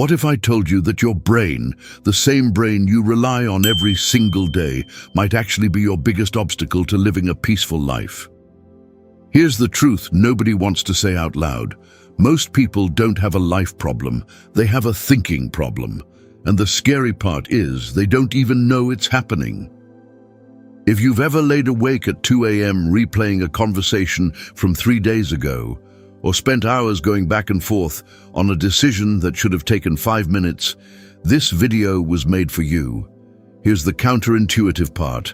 What if I told you that your brain, the same brain you rely on every single day, might actually be your biggest obstacle to living a peaceful life? Here's the truth nobody wants to say out loud. Most people don't have a life problem, they have a thinking problem. And the scary part is they don't even know it's happening. If you've ever laid awake at 2 a.m. replaying a conversation from 3 days ago, or spent hours going back and forth on a decision that should have taken 5 minutes, this video was made for you. Here's the counterintuitive part.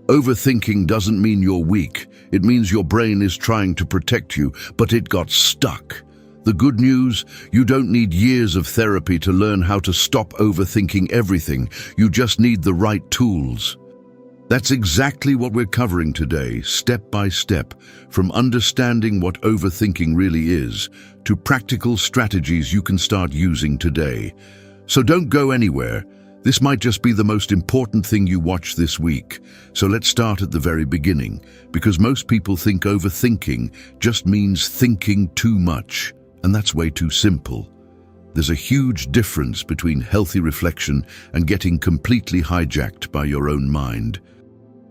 Overthinking doesn't mean you're weak. It means your brain is trying to protect you, but it got stuck. The good news, you don't need years of therapy to learn how to stop overthinking everything. You just need the right tools. That's exactly what we're covering today, step by step, from understanding what overthinking really is to practical strategies you can start using today. So don't go anywhere. This might just be the most important thing you watch this week. So let's start at the very beginning, because most people think overthinking just means thinking too much, and that's way too simple. There's a huge difference between healthy reflection and getting completely hijacked by your own mind.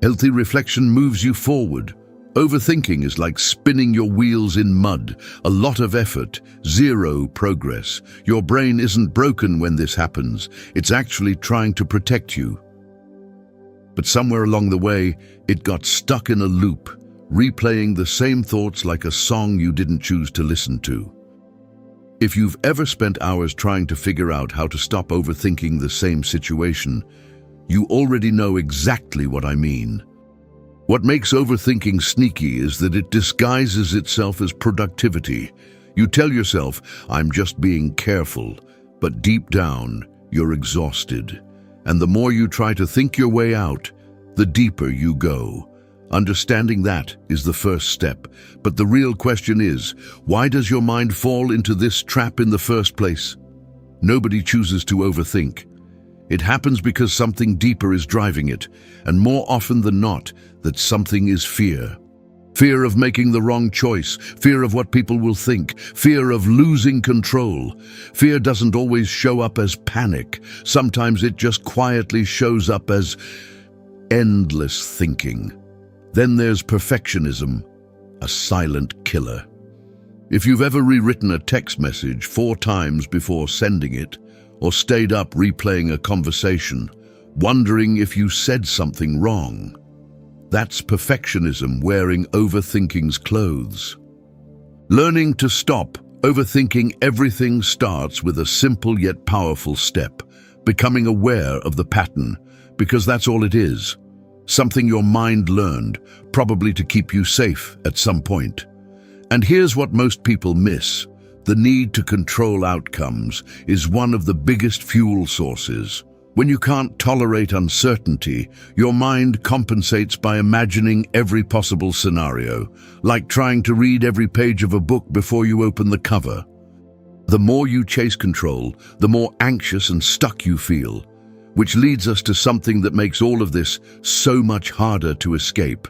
Healthy reflection moves you forward. Overthinking is like spinning your wheels in mud. A lot of effort, zero progress. Your brain isn't broken when this happens. It's actually trying to protect you. But somewhere along the way, it got stuck in a loop, replaying the same thoughts like a song you didn't choose to listen to. If you've ever spent hours trying to figure out how to stop overthinking the same situation, you already know exactly what I mean. What makes overthinking sneaky is that it disguises itself as productivity. You tell yourself, I'm just being careful, but deep down, you're exhausted. And the more you try to think your way out, the deeper you go. Understanding that is the first step. But the real question is, why does your mind fall into this trap in the first place? Nobody chooses to overthink. It happens because something deeper is driving it, and more often than not, that something is fear. Fear of making the wrong choice, fear of what people will think, fear of losing control. Fear doesn't always show up as panic. Sometimes it just quietly shows up as endless thinking. Then there's perfectionism, a silent killer. If you've ever rewritten a text message 4 times before sending it, or stayed up replaying a conversation, wondering if you said something wrong, that's perfectionism wearing overthinking's clothes. Learning to stop overthinking everything starts with a simple yet powerful step, becoming aware of the pattern, because that's all it is. Something your mind learned, probably to keep you safe at some point. And here's what most people miss. The need to control outcomes is one of the biggest fuel sources. When you can't tolerate uncertainty, your mind compensates by imagining every possible scenario, like trying to read every page of a book before you open the cover. The more you chase control, the more anxious and stuck you feel, which leads us to something that makes all of this so much harder to escape.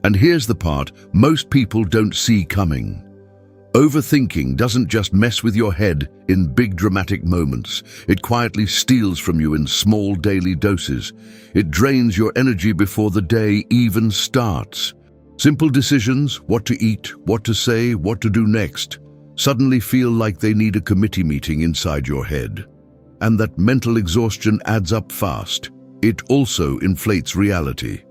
And here's the part most people don't see coming. Overthinking doesn't just mess with your head in big dramatic moments. It quietly steals from you in small daily doses. It drains your energy before the day even starts. Simple decisions, what to eat, what to say, what to do next, suddenly feel like they need a committee meeting inside your head. And that mental exhaustion adds up fast. It also inflates reality.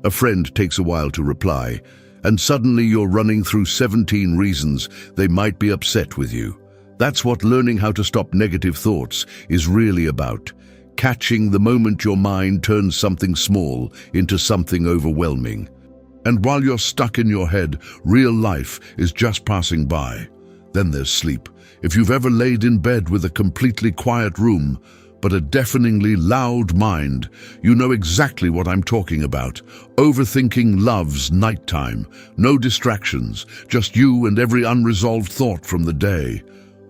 A friend takes a while to reply, and suddenly you're running through 17 reasons they might be upset with you. That's what learning how to stop negative thoughts is really about. Catching the moment your mind turns something small into something overwhelming. And while you're stuck in your head, real life is just passing by. Then there's sleep. If you've ever laid in bed with a completely quiet room, but a deafeningly loud mind, you know exactly what I'm talking about. Overthinking loves nighttime. No distractions, just you and every unresolved thought from the day.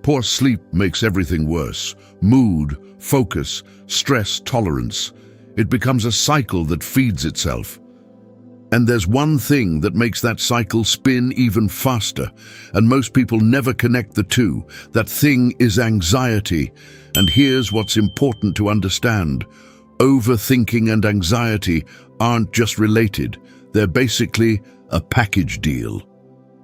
Poor sleep makes everything worse. Mood, focus, stress tolerance. It becomes a cycle that feeds itself. And there's one thing that makes that cycle spin even faster, and most people never connect the two. That thing is anxiety. And here's what's important to understand. Overthinking and anxiety aren't just related. They're basically a package deal.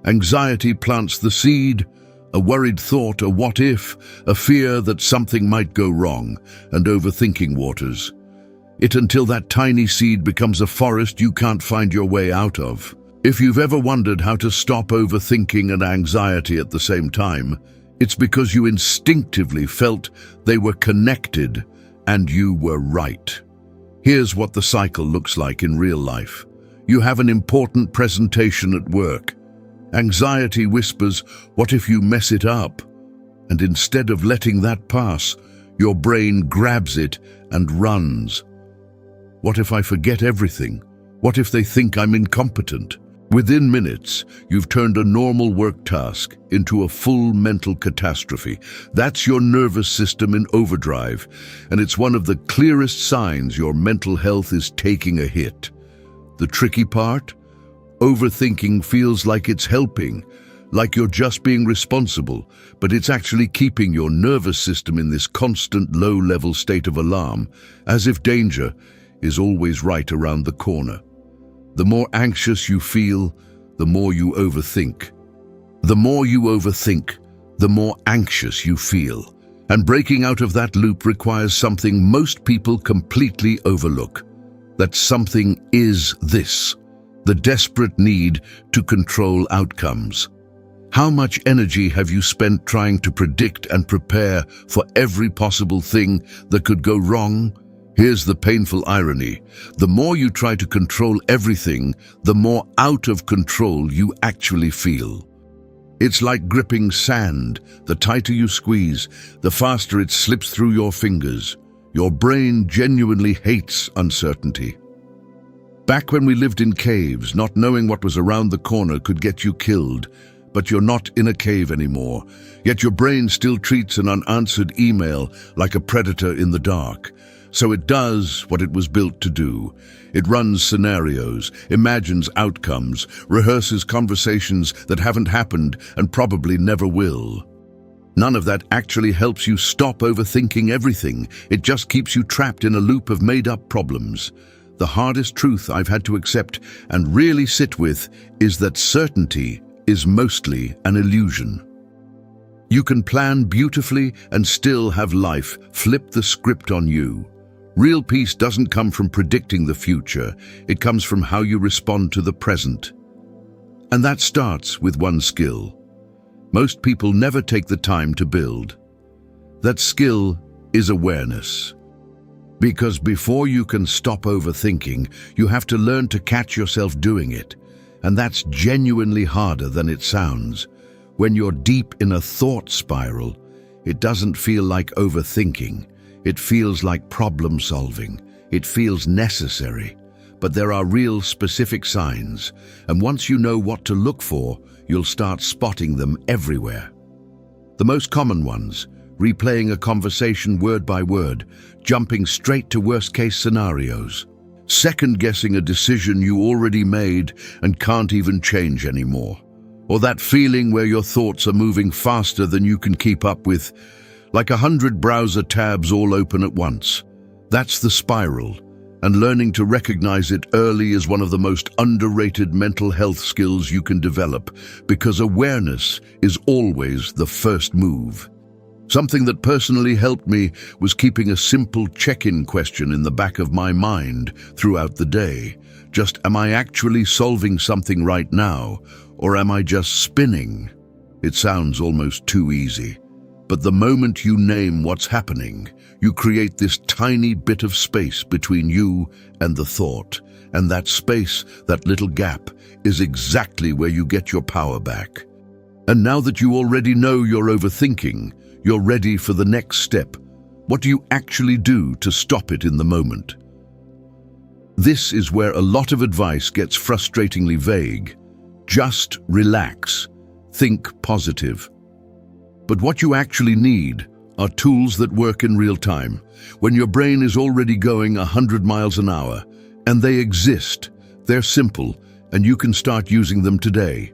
Anxiety plants the seed, a worried thought, a what if, a fear that something might go wrong, and overthinking waters it until that tiny seed becomes a forest you can't find your way out of. If you've ever wondered how to stop overthinking and anxiety at the same time, it's because you instinctively felt they were connected and you were right. Here's what the cycle looks like in real life. You have an important presentation at work. Anxiety whispers, "What if you mess it up?" And instead of letting that pass, your brain grabs it and runs. What if I forget everything? What if they think I'm incompetent? Within minutes, you've turned a normal work task into a full mental catastrophe. That's your nervous system in overdrive, and it's one of the clearest signs your mental health is taking a hit. The tricky part? Overthinking feels like it's helping, like you're just being responsible, but it's actually keeping your nervous system in this constant low-level state of alarm, as if danger is always right around the corner. The more anxious you feel, the more you overthink. The more you overthink, the more anxious you feel. And breaking out of that loop requires something most people completely overlook. That something is this: the desperate need to control outcomes. How much energy have you spent trying to predict and prepare for every possible thing that could go wrong? Here's the painful irony. The more you try to control everything, the more out of control you actually feel. It's like gripping sand. The tighter you squeeze, the faster it slips through your fingers. Your brain genuinely hates uncertainty. Back when we lived in caves, not knowing what was around the corner could get you killed. But you're not in a cave anymore. Yet your brain still treats an unanswered email like a predator in the dark. So it does what it was built to do. It runs scenarios, imagines outcomes, rehearses conversations that haven't happened and probably never will. None of that actually helps you stop overthinking everything. It just keeps you trapped in a loop of made-up problems. The hardest truth I've had to accept and really sit with is that certainty is mostly an illusion. You can plan beautifully and still have life flip the script on you. Real peace doesn't come from predicting the future. It comes from how you respond to the present. And that starts with one skill. Most people never take the time to build. That skill is awareness. Because before you can stop overthinking, you have to learn to catch yourself doing it. And that's genuinely harder than it sounds. When you're deep in a thought spiral, it doesn't feel like overthinking. It feels like problem solving. It feels necessary. But there are real specific signs, and once you know what to look for, you'll start spotting them everywhere. The most common ones: replaying a conversation word by word, jumping straight to worst-case scenarios, second-guessing a decision you already made and can't even change anymore, or that feeling where your thoughts are moving faster than you can keep up with, like 100 browser tabs all open at once. That's the spiral, and learning to recognize it early is one of the most underrated mental health skills you can develop, because awareness is always the first move. Something that personally helped me was keeping a simple check-in question in the back of my mind throughout the day. Just, am I actually solving something right now, or am I just spinning? It sounds almost too easy. But the moment you name what's happening, you create this tiny bit of space between you and the thought. And that space, that little gap, is exactly where you get your power back. And now that you already know you're overthinking, you're ready for the next step. What do you actually do to stop it in the moment? This is where a lot of advice gets frustratingly vague. Just relax. Think positive. But what you actually need are tools that work in real time, when your brain is already going 100 miles an hour, and they exist. They're simple, and you can start using them today.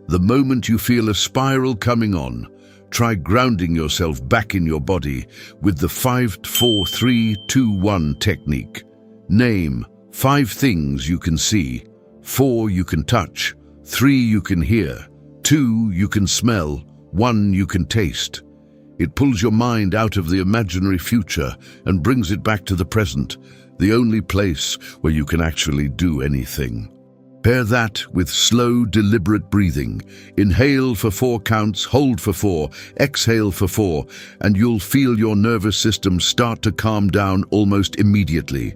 The moment you feel a spiral coming on, try grounding yourself back in your body with the 5-4-3-2-1 technique. Name 5 things you can see, 4 you can touch, 3 you can hear, 2 you can smell, 1 you can taste. It pulls your mind out of the imaginary future and brings it back to the present, the only place where you can actually do anything. Pair that with slow, deliberate breathing. Inhale for 4 counts, hold for 4, exhale for 4, and you'll feel your nervous system start to calm down almost immediately.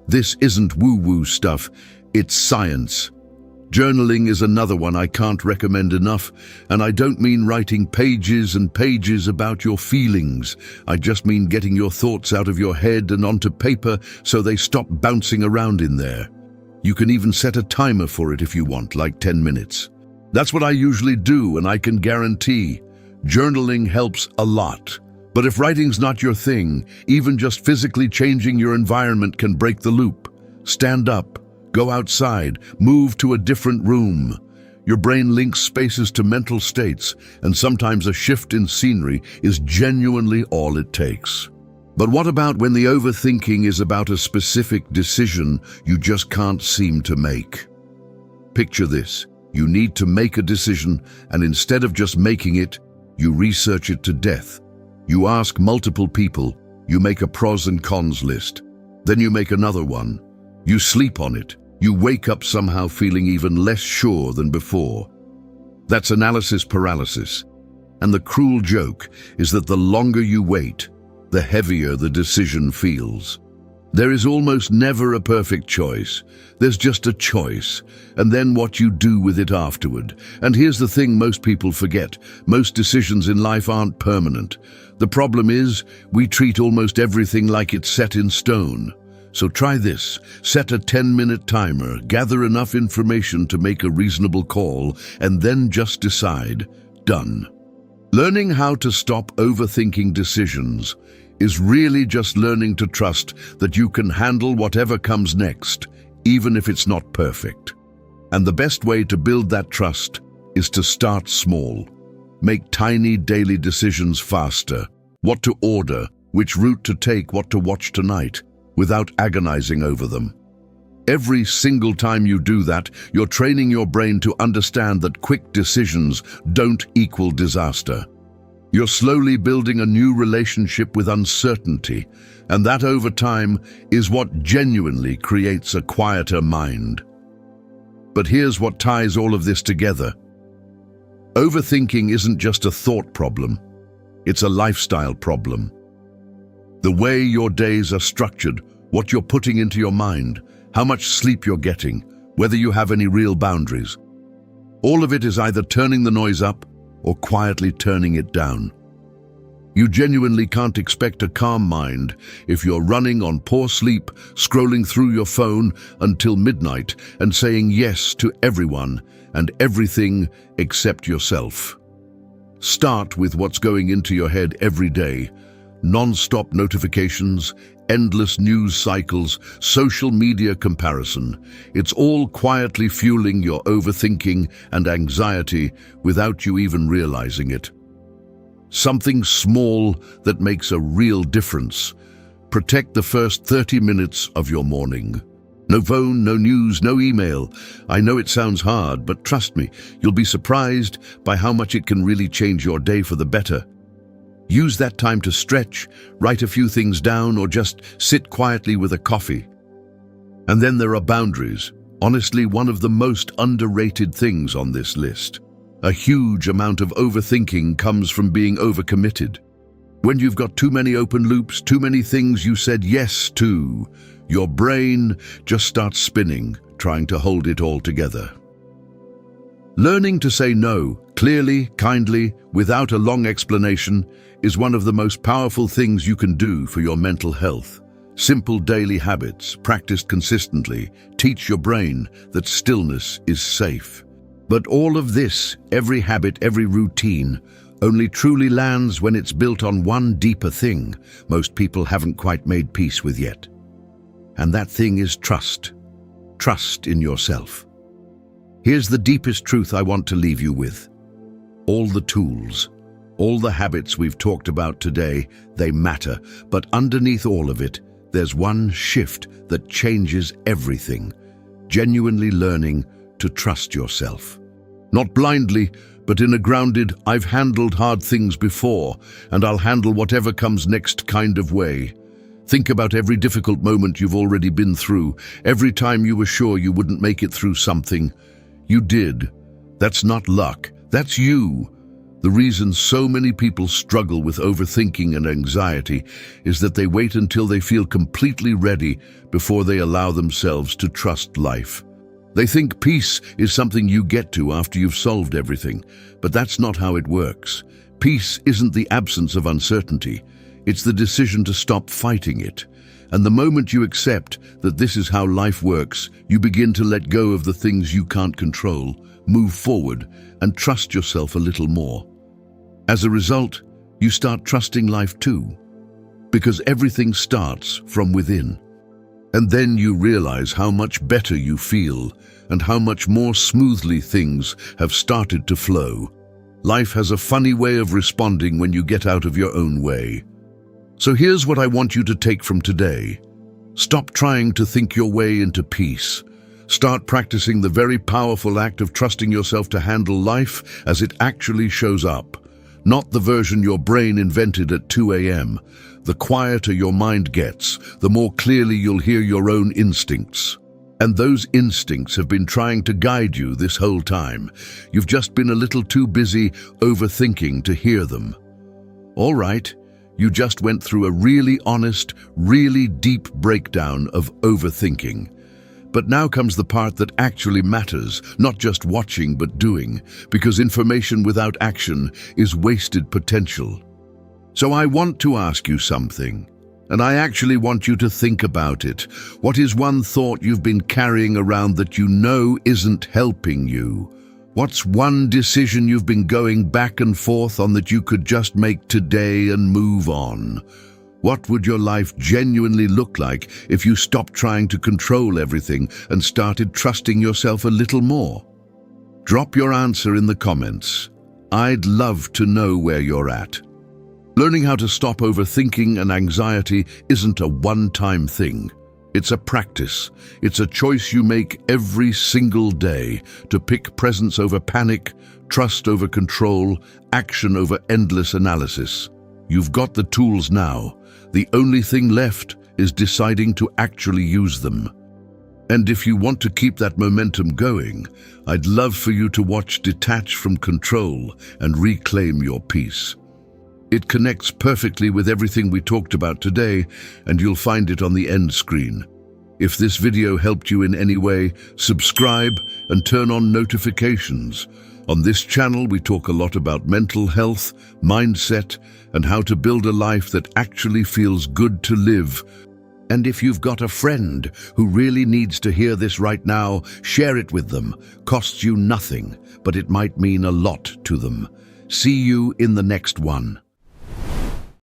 This isn't woo-woo stuff, it's science. Journaling is another one I can't recommend enough, and I don't mean writing pages and pages about your feelings. I just mean getting your thoughts out of your head and onto paper so they stop bouncing around in there. You can even set a timer for it if you want, like 10 minutes. That's what I usually do, and I can guarantee journaling helps a lot. But if writing's not your thing, even just physically changing your environment can break the loop. Stand up. Go outside, move to a different room. Your brain links spaces to mental states, and sometimes a shift in scenery is genuinely all it takes. But what about when the overthinking is about a specific decision you just can't seem to make? Picture this. You need to make a decision, and instead of just making it, you research it to death. You ask multiple people, you make a pros and cons list. Then you make another one. You sleep on it. You wake up somehow feeling even less sure than before. That's analysis paralysis. And the cruel joke is that the longer you wait, the heavier the decision feels. There is almost never a perfect choice. There's just a choice, and then what you do with it afterward. And here's the thing most people forget. Most decisions in life aren't permanent. The problem is, we treat almost everything like it's set in stone. So try this. Set a 10-minute timer, gather enough information to make a reasonable call, and then just decide. Done. Learning how to stop overthinking decisions is really just learning to trust that you can handle whatever comes next, even if it's not perfect. And the best way to build that trust is to start small. Make tiny daily decisions faster. What to order, which route to take, what to watch tonight, without agonizing over them. Every single time you do that, you're training your brain to understand that quick decisions don't equal disaster. You're slowly building a new relationship with uncertainty, and that over time is what genuinely creates a quieter mind. But here's what ties all of this together. Overthinking isn't just a thought problem, it's a lifestyle problem. The way your days are structured, what you're putting into your mind, how much sleep you're getting, whether you have any real boundaries. All of it is either turning the noise up or quietly turning it down. You genuinely can't expect a calm mind if you're running on poor sleep, scrolling through your phone until midnight and saying yes to everyone and everything except yourself. Start with what's going into your head every day. Non-stop notifications, endless news cycles, social media comparison. It's all quietly fueling your overthinking and anxiety without you even realizing it. Something small that makes a real difference. Protect the first 30 minutes of your morning. No phone, no news, no email. I know it sounds hard, but trust me, you'll be surprised by how much it can really change your day for the better. Use that time to stretch, write a few things down, or just sit quietly with a coffee. And then there are boundaries. Honestly, one of the most underrated things on this list. A huge amount of overthinking comes from being overcommitted. When you've got too many open loops, too many things you said yes to, your brain just starts spinning, trying to hold it all together. Learning to say no, clearly, kindly, without a long explanation, is one of the most powerful things you can do for your mental health. Simple daily habits, practiced consistently, teach your brain that stillness is safe. But all of this, every habit, every routine, only truly lands when it's built on one deeper thing most people haven't quite made peace with yet. And that thing is trust. trust in yourself. Here's the deepest truth I want to leave you with. All the tools, all the habits we've talked about today, they matter, but underneath all of it, there's one shift that changes everything. Genuinely learning to trust yourself. Not blindly, but in a grounded, I've handled hard things before, and I'll handle whatever comes next kind of way. Think about every difficult moment you've already been through, every time you were sure you wouldn't make it through something. You did. That's not luck, that's you. The reason so many people struggle with overthinking and anxiety is that they wait until they feel completely ready before they allow themselves to trust life. They think peace is something you get to after you've solved everything, but that's not how it works. Peace isn't the absence of uncertainty, it's the decision to stop fighting it. And the moment you accept that this is how life works, you begin to let go of the things you can't control, move forward, and trust yourself a little more. As a result, you start trusting life too, because everything starts from within. And then you realize how much better you feel and how much more smoothly things have started to flow. Life has a funny way of responding when you get out of your own way. So here's what I want you to take from today. Stop trying to think your way into peace. Start practicing the very powerful act of trusting yourself to handle life as it actually shows up. Not the version your brain invented at 2 a.m. The quieter your mind gets, the more clearly you'll hear your own instincts. And those instincts have been trying to guide you this whole time. You've just been a little too busy overthinking to hear them. All right. You just went through a really honest, really deep breakdown of overthinking. But now comes the part that actually matters, not just watching but doing, because information without action is wasted potential. So I want to ask you something, and I actually want you to think about it. What is one thought you've been carrying around that you know isn't helping you? What's one decision you've been going back and forth on that you could just make today and move on? What would your life genuinely look like if you stopped trying to control everything and started trusting yourself a little more? Drop your answer in the comments. I'd love to know where you're at. Learning how to stop overthinking and anxiety isn't a one-time thing. It's a practice. It's a choice you make every single day to pick presence over panic, trust over control, action over endless analysis. You've got the tools now. The only thing left is deciding to actually use them. And if you want to keep that momentum going, I'd love for you to watch Detach from Control and Reclaim Your Peace. It connects perfectly with everything we talked about today, and you'll find it on the end screen. If this video helped you in any way, subscribe and turn on notifications. On this channel, we talk a lot about mental health, mindset, and how to build a life that actually feels good to live. And if you've got a friend who really needs to hear this right now, share it with them. Costs you nothing, but it might mean a lot to them. See you in the next one.